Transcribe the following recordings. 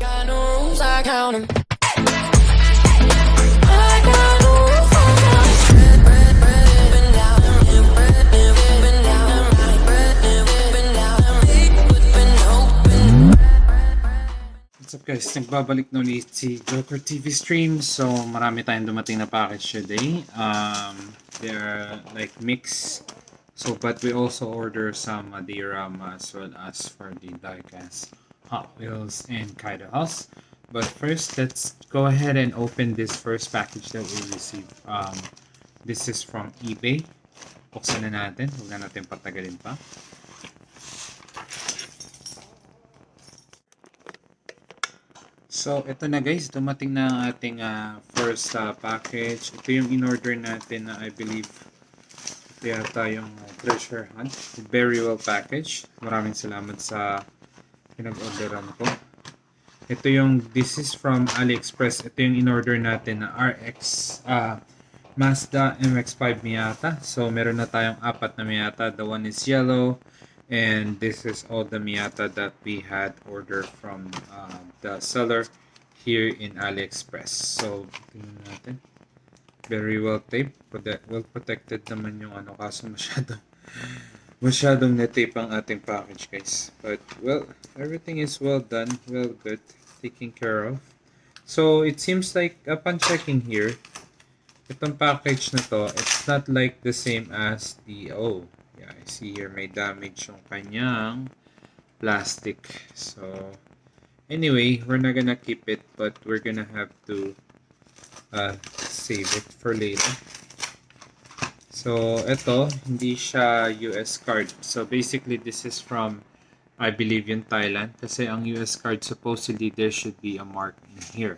Got no rules, I count 'em. I got no rules, I count 'em. Bread, up and down, bread, up and down, right, bread, up and down, whipping open. What's up guys? Nagbabalik na ulit si Joker TV stream. So marami tayong dumating na package today. They're like mix. So but we also order some diorama as well as for the diecast Hot Wheels and Kaido House. But first, let's go ahead and open this first package that we received. This is from eBay. Buksan na natin. Huwag na natin patagalin pa. So, ito na guys, dumating na ang ating first package. Ito yung in-order natin na I believe ito yata yung treasure hunt. Very well packaged. Maraming salamat sa pinag-orderan ko. Ito yung, this is from AliExpress. Ito yung in-order natin na RX Mazda MX-5 Miata. So, meron na tayong 4 na Miata. The one is yellow. And this is all the Miata that we had ordered from the seller here in AliExpress. So, tingnan natin. Very well taped. Well protected naman yung ano, kaso masyadong na-tape ang ating package guys. But, well, everything is well done. Well good. Taken care of. So, it seems like upon checking here, itong package na to, it's not like the same as the, oh, yeah, I see here may damage yung kanyang plastic. So, anyway, we're not gonna keep it, but we're gonna have to save it for later. So, ito, hindi siya US card. So, basically, this is from, I believe, in Thailand. Kasi ang US card, supposedly, there should be a mark in here.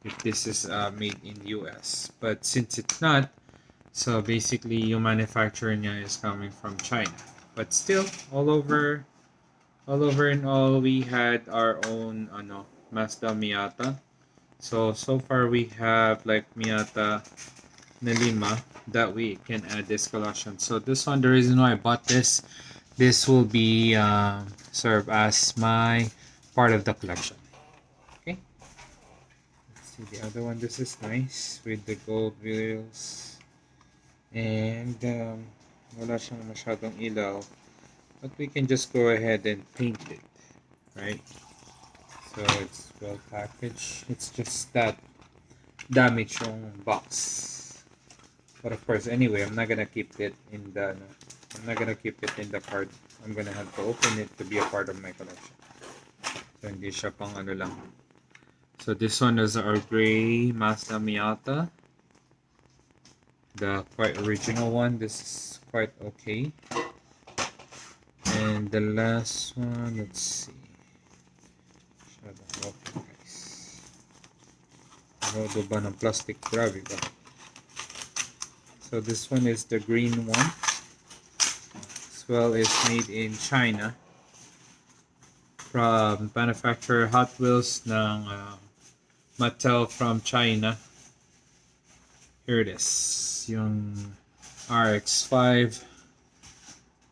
If this is made in US. But since it's not, so basically, yung manufacturer niya is coming from China. But still, all over and all, we had our own Mazda Miata. So far we have like Miata na 5 that we can add this collection. So this one, the reason why I bought this will be serve as my part of the collection. Okay. Let's see the other one. This is nice with the gold wheels. And wala siyang masyadong ilaw, but we can just go ahead and paint it, right? So it's well packaged. It's just that damage yung box, but of course, anyway, I'm not gonna keep it in the card. I'm gonna have to open it to be a part of my collection. So hindi siya pang ano lang. So this one is our gray Mazda Miata. The quite original one. This is quite okay. And the last one, let's see. Shadow open guys. Rodo ba ng plastic? Grabe ba? So this one is the green one. As well as made in China. From manufacturer Hot Wheels ng Mattel from China. Here it is. Yung RX-5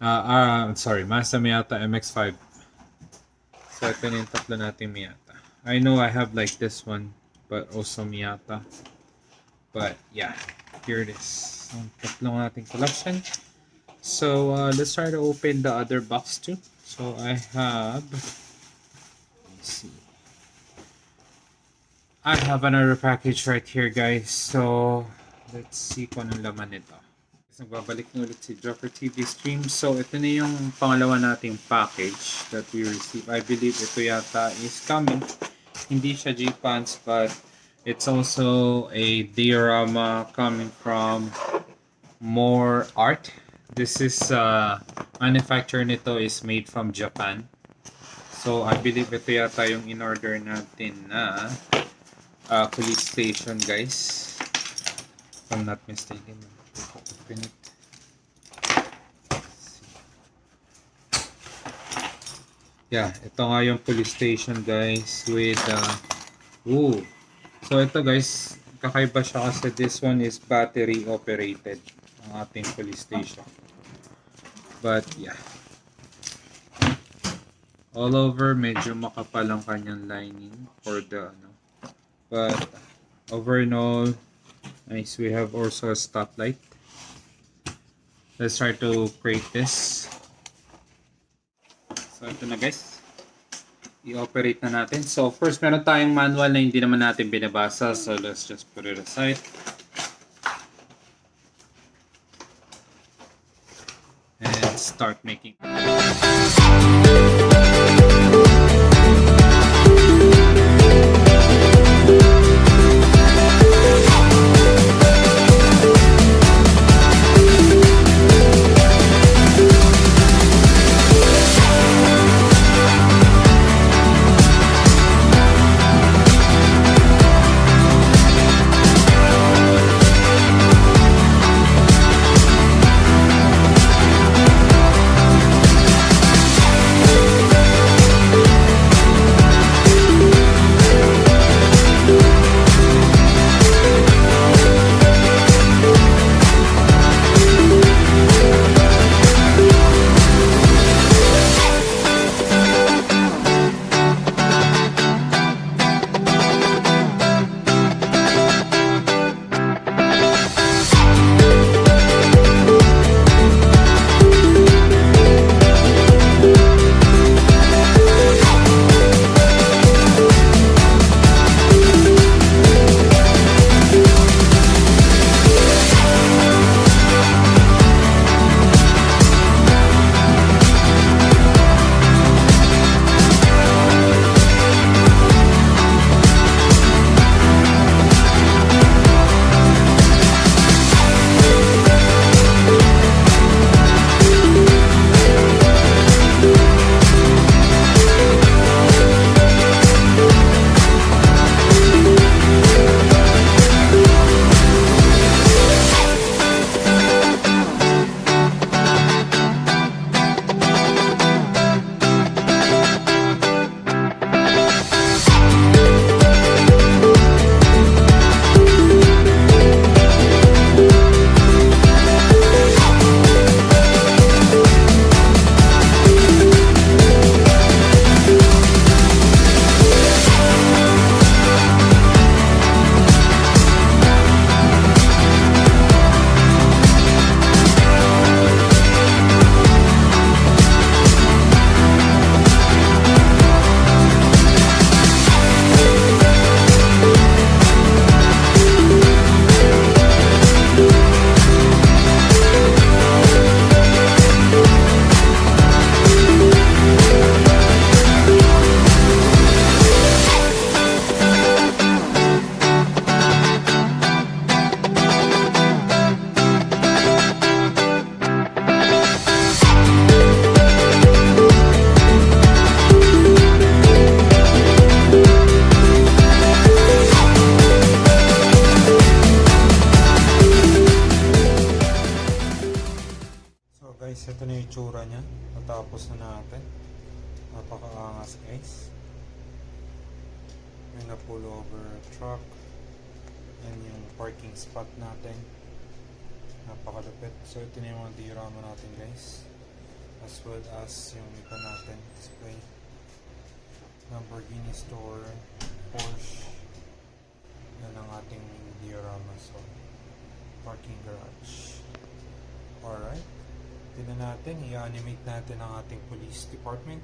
I'm sorry, Mazda Miata MX-5. So ito na yung tatlo nating Miata. I know I have like this one, but also Miata. But yeah, here it is. Ang tatlong nating collection. So let's try to open the other box too. So I have, let's see, I have another package right here guys. So let's see kung anong laman nito. Nagbabalik na ulit si Joker TV stream. So, ito na yung pangalawa nating package that we received. I believe ito yata is coming. Hindi siya G-Pants, but it's also a diorama coming from More Art. This is, manufacturer nito is made from Japan. So, I believe ito yata yung in-order natin na police station, guys. If I'm not mistaken. Open it. Yeah, ito nga yung police station guys with so ito guys, kakaiba siya kasi this one is battery operated ang ating police station. But yeah, all over. Medyo makapal ang kanyang lining for the ano. But over and all, nice. We have also a stoplight. Let's try to create this. So ito na guys. I-operate na natin. So first meron tayong manual na hindi naman natin binabasa. So let's just put it aside. And start making. Guys, ito na yung itsura niya. Natapos na natin. Napakaangas guys. May na-pull over truck. Yan yung parking spot natin. Napakalupit. So ito na yung mga diorama natin guys. As well as yung iba natin display. Lamborghini store. Porsche. Yan ang ating diorama. So parking garage. Alright. Tignan natin, i-animate natin ang ating police department.